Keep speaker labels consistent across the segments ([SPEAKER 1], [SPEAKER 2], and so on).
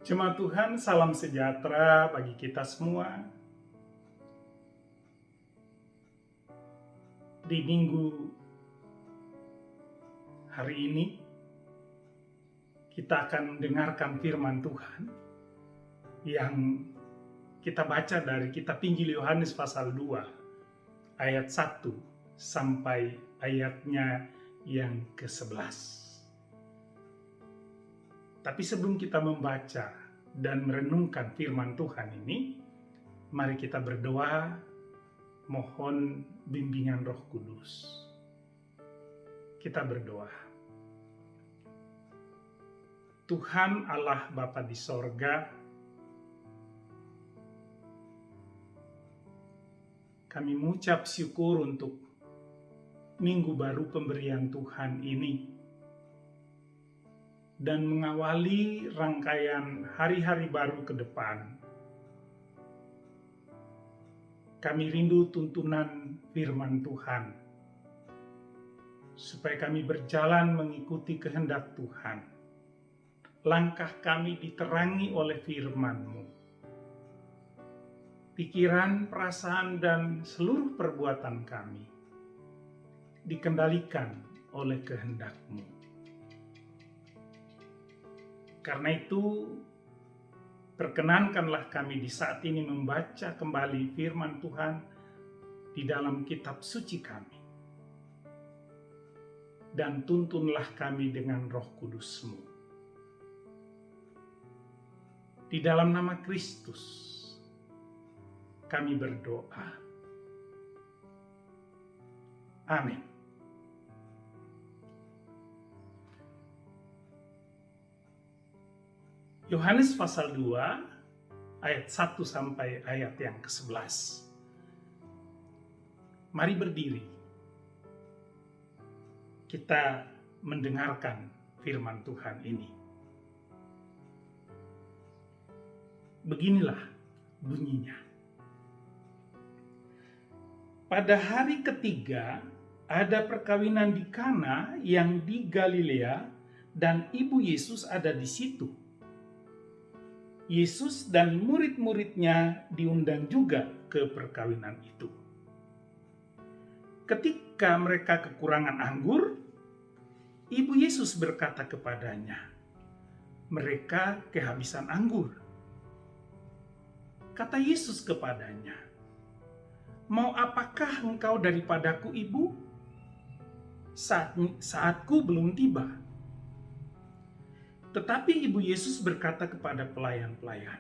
[SPEAKER 1] Jemaat Tuhan, salam sejahtera bagi kita semua. Di minggu hari ini, kita akan mendengarkan firman Tuhan yang kita baca dari kitab Injil Yohanes pasal 2, ayat 1 sampai ayatnya yang ke-11. Tapi sebelum kita membaca dan merenungkan firman Tuhan ini, mari kita berdoa, mohon bimbingan Roh Kudus. Kita berdoa. Tuhan Allah Bapa di sorga, kami mengucap syukur untuk minggu baru pemberian Tuhan ini, dan mengawali rangkaian hari-hari baru ke depan. Kami rindu tuntunan firman Tuhan, supaya kami berjalan mengikuti kehendak Tuhan. Langkah kami diterangi oleh firman-Mu. Pikiran, perasaan, dan seluruh perbuatan kami dikendalikan oleh kehendak-Mu. Karena itu, perkenankanlah kami di saat ini membaca kembali firman Tuhan di dalam kitab suci kami. Dan tuntunlah kami dengan Roh Kudus-Mu. Di dalam nama Kristus, kami berdoa. Amin. Yohanes pasal 2, ayat 1 sampai ayat yang ke-11. Mari berdiri. Kita mendengarkan firman Tuhan ini. Beginilah bunyinya. Pada hari ketiga, ada perkawinan di Kana yang di Galilea, dan ibu Yesus ada di situ. Yesus dan murid-muridnya diundang juga ke perkawinan itu. Ketika mereka kekurangan anggur, ibu Yesus berkata kepadanya, "Mereka kehabisan anggur." Kata Yesus kepadanya, "Mau apakah engkau daripadaku, ibu? Saatku belum tiba." Tetapi ibu Yesus berkata kepada pelayan-pelayan,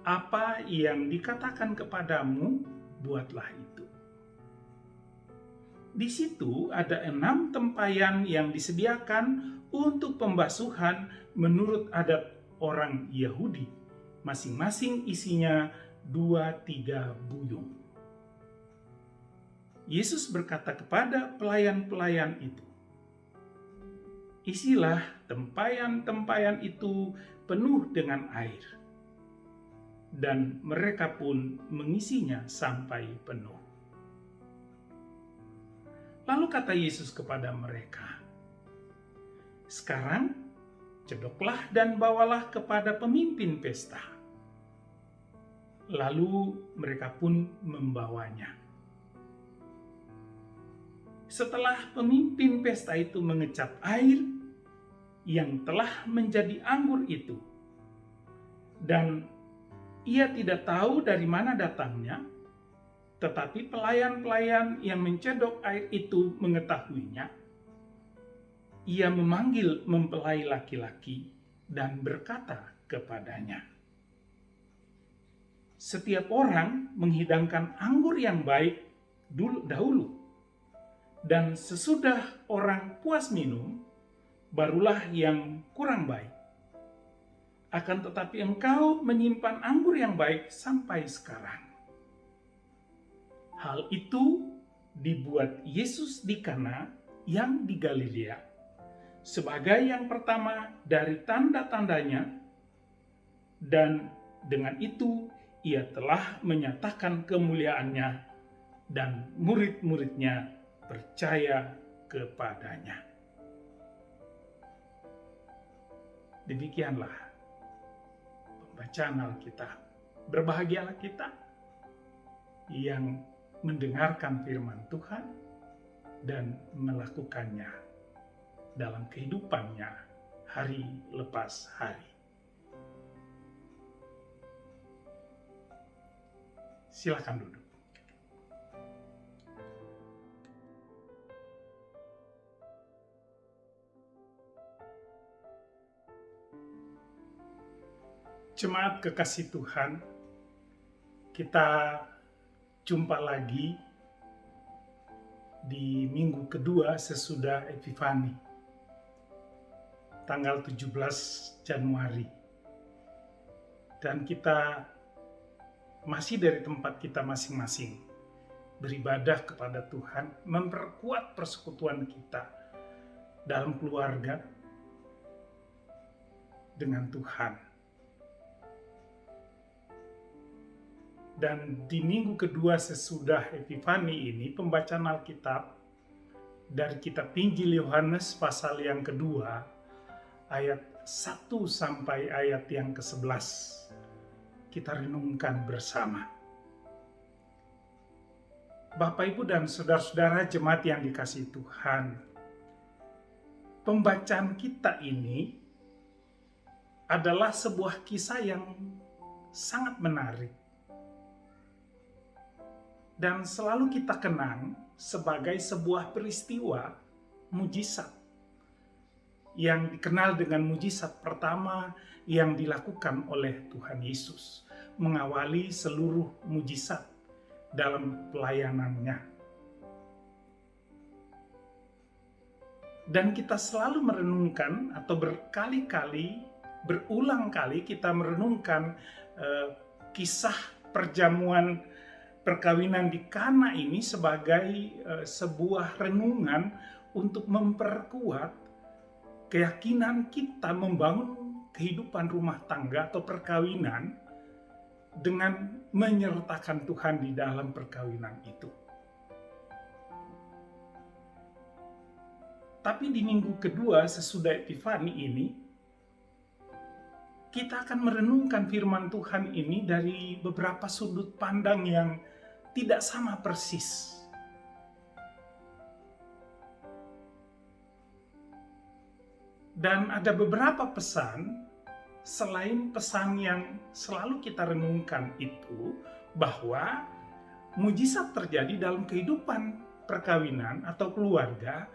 [SPEAKER 1] "Apa yang dikatakan kepadamu, buatlah itu." Di situ ada 6 tempayan yang disediakan untuk pembasuhan menurut adat orang Yahudi. Masing-masing isinya 2-3 buyung. Yesus berkata kepada pelayan-pelayan itu, "Isilah tempayan-tempayan itu penuh dengan air." Dan mereka pun mengisinya sampai penuh. Lalu kata Yesus kepada mereka, "Sekarang cedoklah dan bawalah kepada pemimpin pesta." Lalu mereka pun membawanya. Setelah pemimpin pesta itu mengecap air yang telah menjadi anggur itu, dan ia tidak tahu dari mana datangnya, tetapi pelayan-pelayan yang mencedok air itu mengetahuinya, ia memanggil mempelai laki-laki dan berkata kepadanya, "Setiap orang menghidangkan anggur yang baik dahulu, dan sesudah orang puas minum, barulah yang kurang baik. Akan tetapi engkau menyimpan anggur yang baik sampai sekarang." Hal itu dibuat Yesus di Kana yang di Galilea sebagai yang pertama dari tanda-tandanya, dan dengan itu ia telah menyatakan kemuliaannya, dan murid-muridnya percaya kepadanya. Demikianlah bacaan Alkitab. Berbahagialah kita yang mendengarkan firman Tuhan dan melakukannya dalam kehidupannya hari lepas hari. Silakan duduk. Jemaat kekasih Tuhan, kita jumpa lagi di minggu kedua sesudah Epifani, tanggal 17 Januari. Dan kita masih dari tempat kita masing-masing beribadah kepada Tuhan, memperkuat persekutuan kita dalam keluarga dengan Tuhan. Dan di minggu kedua sesudah Epifani ini, pembacaan Alkitab dari kitab Injil Yohanes pasal yang kedua, ayat 1 sampai ayat yang ke-11. Kita renungkan bersama. Bapak, Ibu, dan saudara-saudara jemaat yang dikasihi Tuhan, pembacaan kita ini adalah sebuah kisah yang sangat menarik dan selalu kita kenang sebagai sebuah peristiwa mujizat yang dikenal dengan mujizat pertama yang dilakukan oleh Tuhan Yesus, mengawali seluruh mujizat dalam pelayanannya. Dan kita selalu merenungkan atau berkali-kali, berulang kali kita merenungkan kisah perjamuan perkawinan di Kana ini sebagai sebuah renungan untuk memperkuat keyakinan kita membangun kehidupan rumah tangga atau perkawinan dengan menyertakan Tuhan di dalam perkawinan itu. Tapi di minggu kedua sesudah Epifani ini, kita akan merenungkan firman Tuhan ini dari beberapa sudut pandang yang tidak sama persis. Dan ada beberapa pesan, selain pesan yang selalu kita renungkan itu, bahwa mujizat terjadi dalam kehidupan perkawinan atau keluarga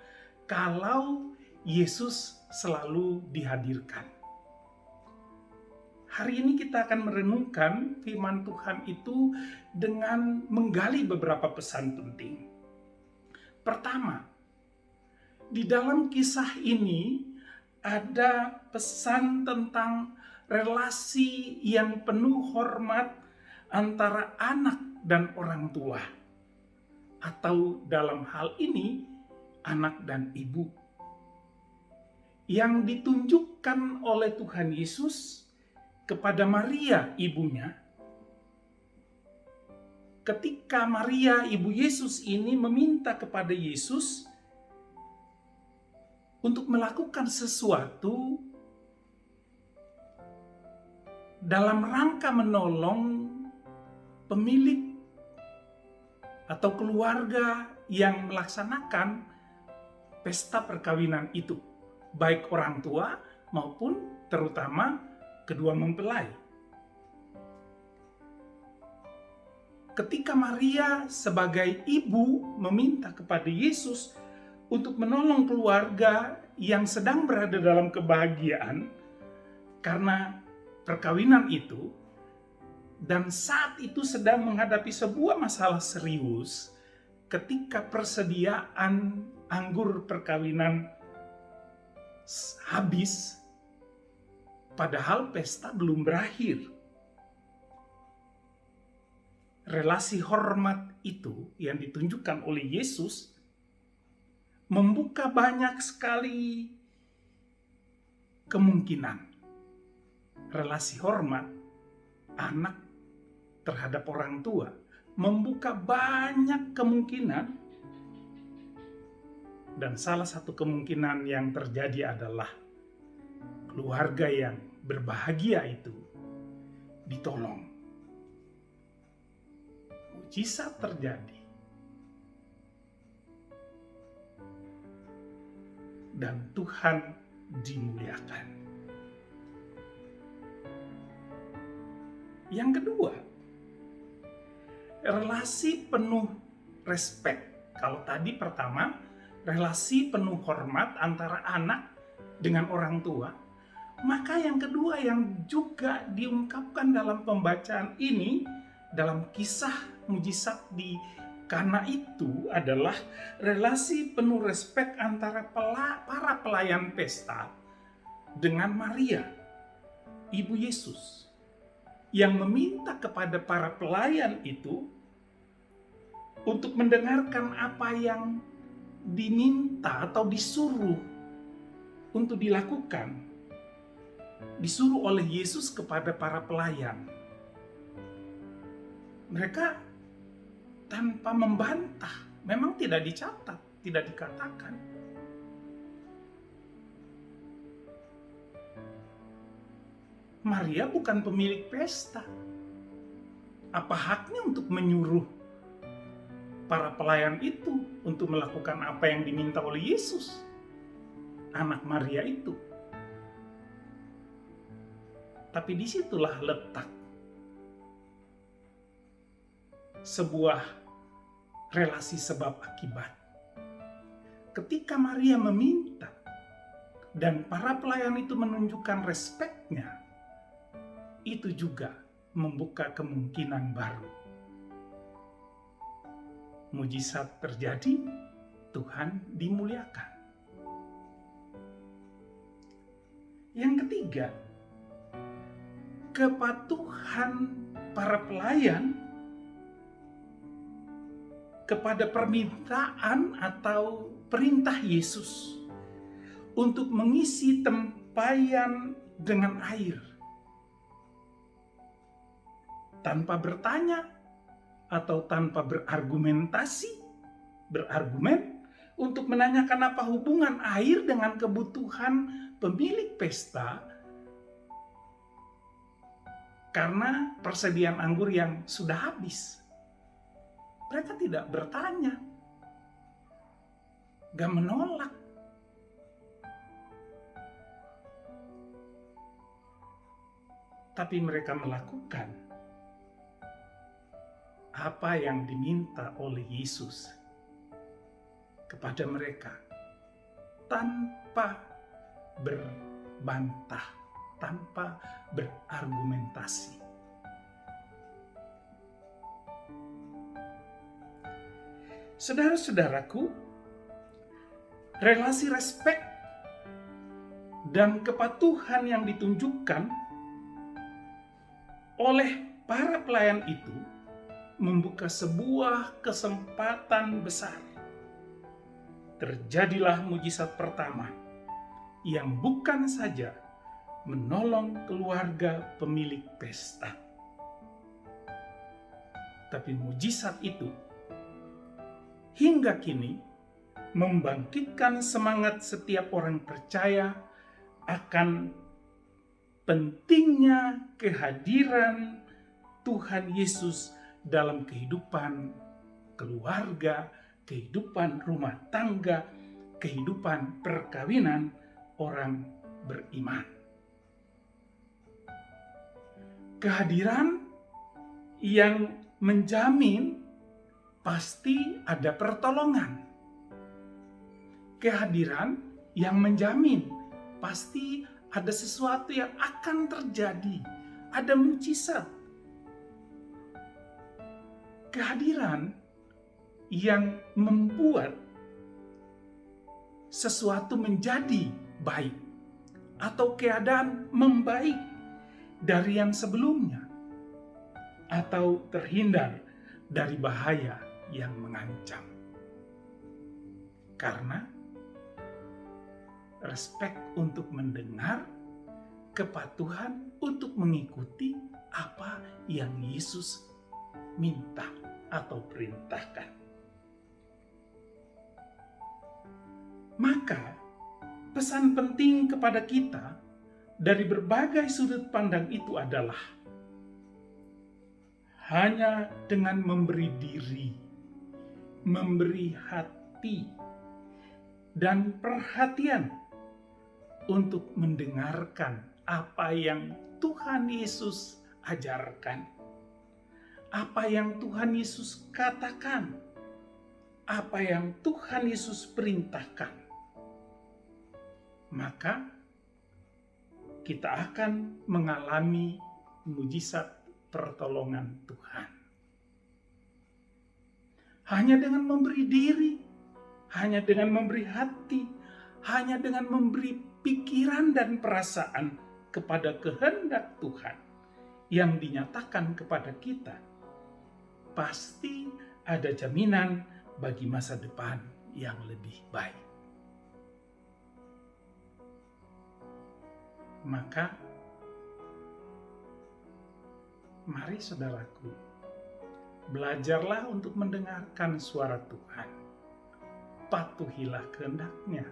[SPEAKER 1] kalau Yesus selalu dihadirkan. Hari ini kita akan merenungkan firman Tuhan itu dengan menggali beberapa pesan penting. Pertama, di dalam kisah ini ada pesan tentang relasi yang penuh hormat antara anak dan orang tua. Atau dalam hal ini, anak dan ibu. Yang ditunjukkan oleh Tuhan Yesus kepada Maria ibunya, ketika Maria ibu Yesus ini meminta kepada Yesus untuk melakukan sesuatu dalam rangka menolong pemilik atau keluarga yang melaksanakan pesta perkawinan itu, baik orang tua maupun terutama kedua mempelai. Ketika Maria sebagai ibu meminta kepada Yesus untuk menolong keluarga yang sedang berada dalam kebahagiaan karena perkawinan itu, dan saat itu sedang menghadapi sebuah masalah serius ketika persediaan anggur perkawinan habis, padahal pesta belum berakhir. Relasi hormat itu yang ditunjukkan oleh Yesus membuka banyak sekali kemungkinan. Relasi hormat anak terhadap orang tua membuka banyak kemungkinan, dan salah satu kemungkinan yang terjadi adalah keluarga yang berbahagia itu ditolong. Mujizat terjadi. Dan Tuhan dimuliakan. Yang kedua, relasi penuh respect. Kalau tadi pertama, relasi penuh hormat antara anak dengan orang tua, maka yang kedua yang juga diungkapkan dalam pembacaan ini, dalam kisah mujizat di Kana itu adalah relasi penuh respek antara para pelayan pesta dengan Maria, ibu Yesus, yang meminta kepada para pelayan itu untuk mendengarkan apa yang diminta atau disuruh untuk dilakukan, disuruh oleh Yesus kepada para pelayan. Mereka tanpa membantah, memang tidak dicatat, tidak dikatakan. Maria bukan pemilik pesta. Apa haknya untuk menyuruh para pelayan itu untuk melakukan apa yang diminta oleh Yesus, anak Maria itu? Tapi disitulah letak sebuah relasi sebab akibat. Ketika Maria meminta dan para pelayan itu menunjukkan respeknya, itu juga membuka kemungkinan baru. Mujizat terjadi, Tuhan dimuliakan. Yang ketiga, kepatuhan para pelayan kepada permintaan atau perintah Yesus untuk mengisi tempayan dengan air tanpa bertanya atau tanpa berargumen untuk menanyakan apa hubungan air dengan kebutuhan pemilik pesta karena persediaan anggur yang sudah habis. Mereka tidak bertanya, gak menolak. Tapi mereka melakukan apa yang diminta oleh Yesus kepada mereka tanpa berbantah, tanpa berargumentasi. Saudara-saudaraku, relasi respek dan kepatuhan yang ditunjukkan oleh para pelayan itu membuka sebuah kesempatan besar. Terjadilah mujizat pertama yang bukan saja menolong keluarga pemilik pesta, tapi mujizat itu hingga kini membangkitkan semangat setiap orang percaya akan pentingnya kehadiran Tuhan Yesus dalam kehidupan keluarga, kehidupan rumah tangga, kehidupan perkawinan orang beriman. Kehadiran yang menjamin pasti ada pertolongan. Kehadiran yang menjamin pasti ada sesuatu yang akan terjadi, ada mujizat. Kehadiran yang membuat sesuatu menjadi baik atau keadaan membaik dari yang sebelumnya atau terhindar dari bahaya yang mengancam. Karena respek untuk mendengar, kepatuhan untuk mengikuti apa yang Yesus minta atau perintahkan. Maka pesan penting kepada kita dari berbagai sudut pandang itu adalah hanya dengan memberi diri, memberi hati, dan perhatian untuk mendengarkan apa yang Tuhan Yesus ajarkan, apa yang Tuhan Yesus katakan, apa yang Tuhan Yesus perintahkan. Maka kita akan mengalami mujizat pertolongan Tuhan. Hanya dengan memberi diri, hanya dengan memberi hati, hanya dengan memberi pikiran dan perasaan kepada kehendak Tuhan yang dinyatakan kepada kita, pasti ada jaminan bagi masa depan yang lebih baik. Maka, mari saudaraku, belajarlah untuk mendengarkan suara Tuhan. Patuhilah kehendak-Nya.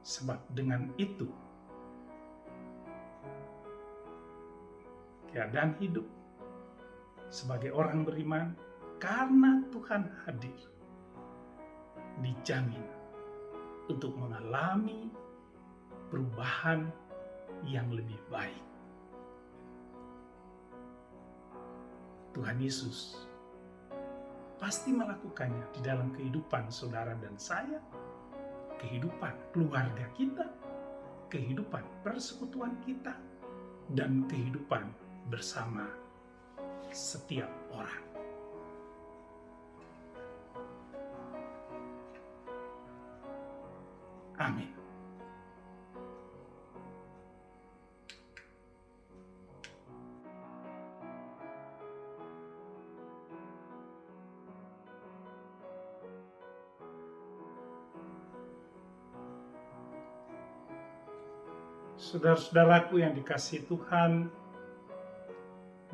[SPEAKER 1] Sebab dengan itu, keadaan hidup sebagai orang beriman karena Tuhan hadir, dijamin untuk mengalami perubahan yang lebih baik. Tuhan Yesus pasti melakukannya di dalam kehidupan saudara dan saya, kehidupan keluarga kita, kehidupan persekutuan kita, dan kehidupan bersama setiap orang. Amin. Saudara-saudaraku yang dikasihi Tuhan,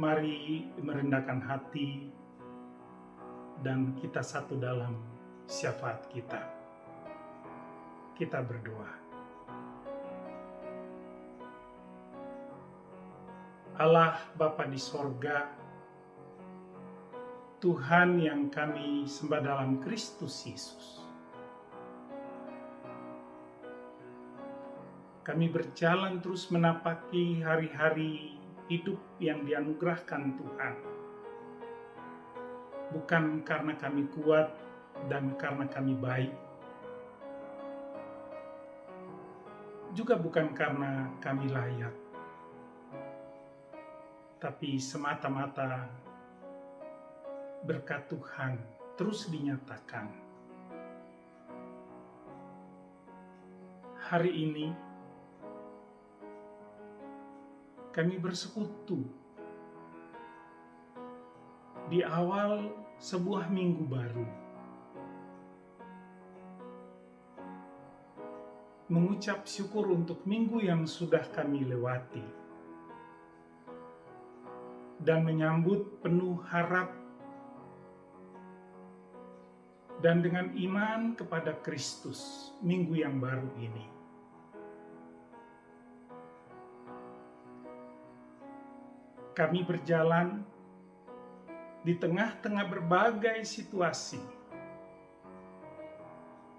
[SPEAKER 1] mari merendahkan hati dan kita satu dalam syafaat kita. Kita berdoa. Allah Bapa di sorga, Tuhan yang kami sembah dalam Kristus Yesus, kami berjalan terus menapaki hari-hari hidup yang dianugerahkan Tuhan. Bukan karena kami kuat dan karena kami baik, juga bukan karena kami layak, tapi semata-mata berkat Tuhan terus dinyatakan. Hari ini kami bersekutu di awal sebuah minggu baru, mengucap syukur untuk minggu yang sudah kami lewati, dan menyambut penuh harap dan dengan iman kepada Kristus minggu yang baru ini. Kami berjalan di tengah-tengah berbagai situasi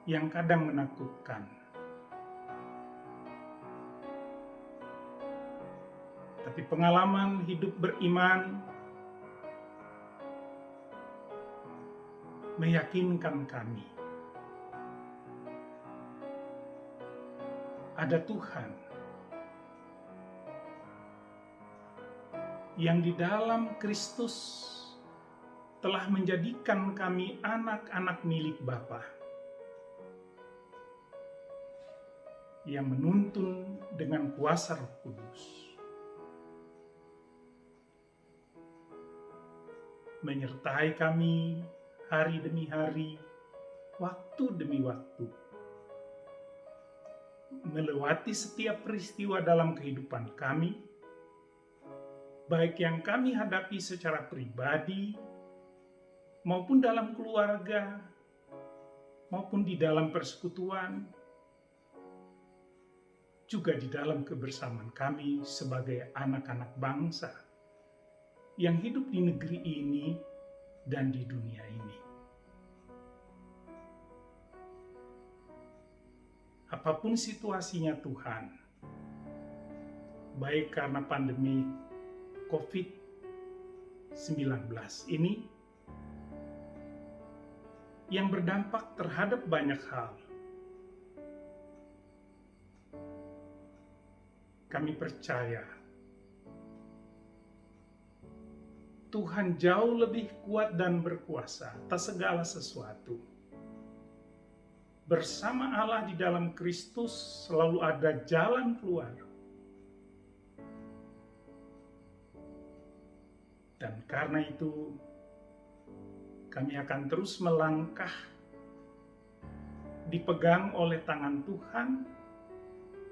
[SPEAKER 1] yang kadang menakutkan. Tapi pengalaman hidup beriman meyakinkan kami ada Tuhan yang di dalam Kristus telah menjadikan kami anak-anak milik Bapa, yang menuntun dengan kuasa Roh Kudus, menyertai kami hari demi hari, waktu demi waktu, melewati setiap peristiwa dalam kehidupan kami, baik yang kami hadapi secara pribadi, maupun dalam keluarga, maupun di dalam persekutuan, juga di dalam kebersamaan kami sebagai anak-anak bangsa yang hidup di negeri ini dan di dunia ini. Apapun situasinya Tuhan, baik karena pandemi COVID-19 ini yang berdampak terhadap banyak hal, kami percaya Tuhan jauh lebih kuat dan berkuasa atas segala sesuatu. Bersama Allah di dalam Kristus selalu ada jalan keluar. Dan karena itu, kami akan terus melangkah, dipegang oleh tangan Tuhan,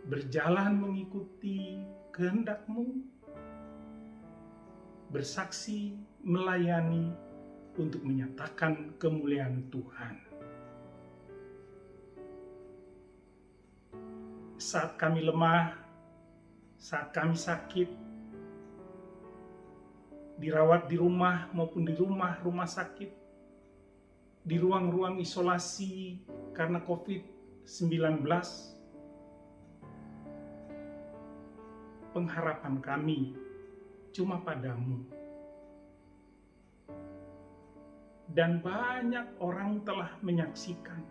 [SPEAKER 1] berjalan mengikuti kehendak-Mu, bersaksi, melayani, untuk menyatakan kemuliaan Tuhan. Saat kami lemah, saat kami sakit, dirawat di rumah maupun di rumah sakit, di ruang-ruang isolasi karena COVID-19, pengharapan kami cuma padamu. Dan banyak orang telah menyaksikan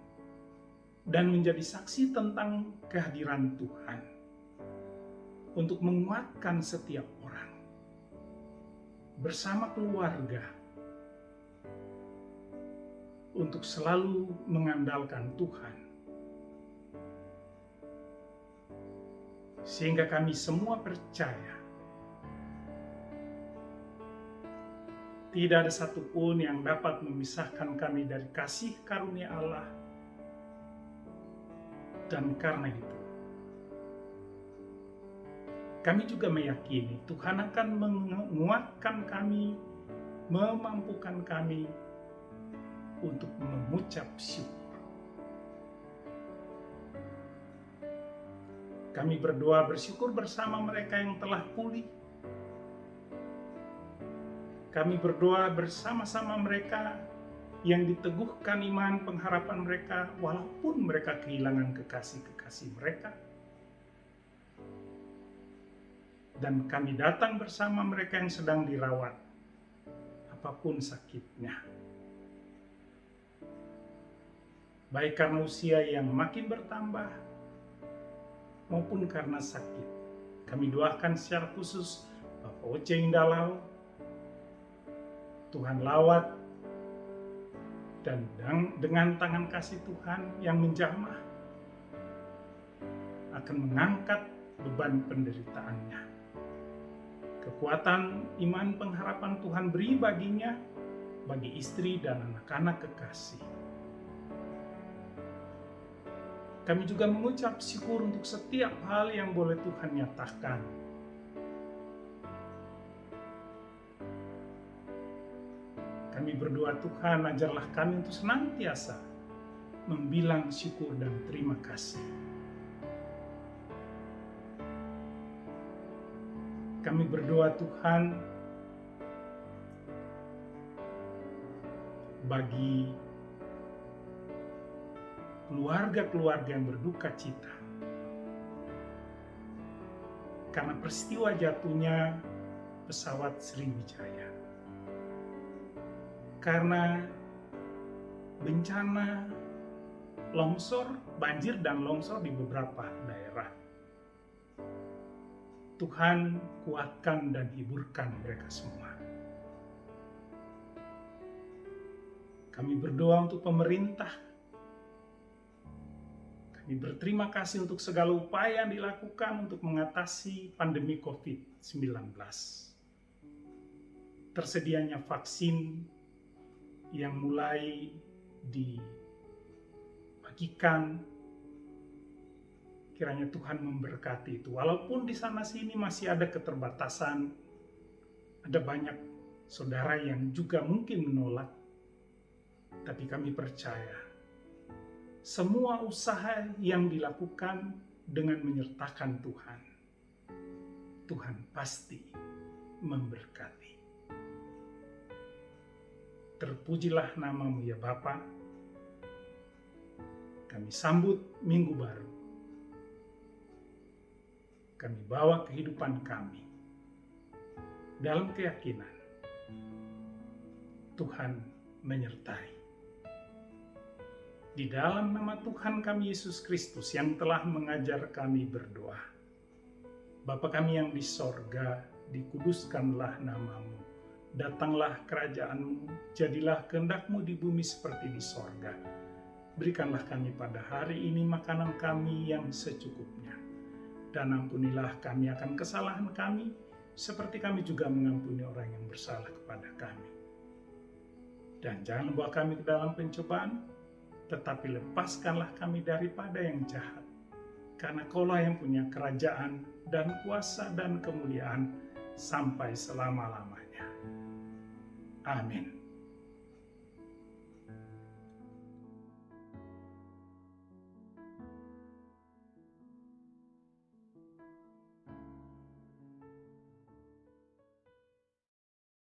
[SPEAKER 1] dan menjadi saksi tentang kehadiran Tuhan untuk menguatkan setiap orang bersama keluarga untuk selalu mengandalkan Tuhan. Sehingga kami semua percaya tidak ada satupun yang dapat memisahkan kami dari kasih karunia Allah. Dan karena itu, kami juga meyakini Tuhan akan menguatkan kami, memampukan kami untuk mengucap syukur. Kami berdoa bersyukur bersama mereka yang telah pulih. Kami berdoa bersama-sama mereka yang diteguhkan iman pengharapan mereka walaupun mereka kehilangan kekasih-kekasih mereka. Dan kami datang bersama mereka yang sedang dirawat, apapun sakitnya. Baik karena usia yang makin bertambah, maupun karena sakit. Kami doakan secara khusus Bapak Oce Indalau, Tuhan lawat, dan dengan tangan kasih Tuhan yang menjamah akan mengangkat beban penderitaannya. Kekuatan iman pengharapan Tuhan beri baginya, bagi istri dan anak-anak kekasih. Kami juga mengucap syukur untuk setiap hal yang boleh Tuhan nyatakan. Kami berdoa Tuhan ajarlah kami untuk senantiasa membilang syukur dan terima kasih. Kami berdoa Tuhan bagi keluarga-keluarga yang berduka cita karena peristiwa jatuhnya pesawat Sriwijaya. Karena bencana longsor, banjir dan longsor di beberapa daerah. Tuhan kuatkan dan hiburkan mereka semua. Kami berdoa untuk pemerintah. Kami berterima kasih untuk segala upaya yang dilakukan untuk mengatasi pandemi COVID-19. Tersedianya vaksin yang mulai dibagikan, kiranya Tuhan memberkati itu. Walaupun di sana sini masih ada keterbatasan, ada banyak saudara yang juga mungkin menolak, tapi kami percaya semua usaha yang dilakukan dengan menyertakan Tuhan, Tuhan pasti memberkati. Terpujilah nama-Mu ya Bapa. Kami sambut minggu baru. Kami bawa kehidupan kami dalam keyakinan Tuhan menyertai. Di dalam nama Tuhan kami Yesus Kristus yang telah mengajar kami berdoa. Bapa kami yang di sorga, dikuduskanlah nama-Mu. Datanglah kerajaan-Mu, jadilah kehendak-Mu di bumi seperti di sorga. Berikanlah kami pada hari ini makanan kami yang secukupnya. Dan ampunilah kami akan kesalahan kami, seperti kami juga mengampuni orang yang bersalah kepada kami. Dan jangan bawa kami ke dalam pencobaan, tetapi lepaskanlah kami daripada yang jahat. Karena Kaulah yang punya kerajaan dan kuasa dan kemuliaan sampai selama-lamanya. Amin.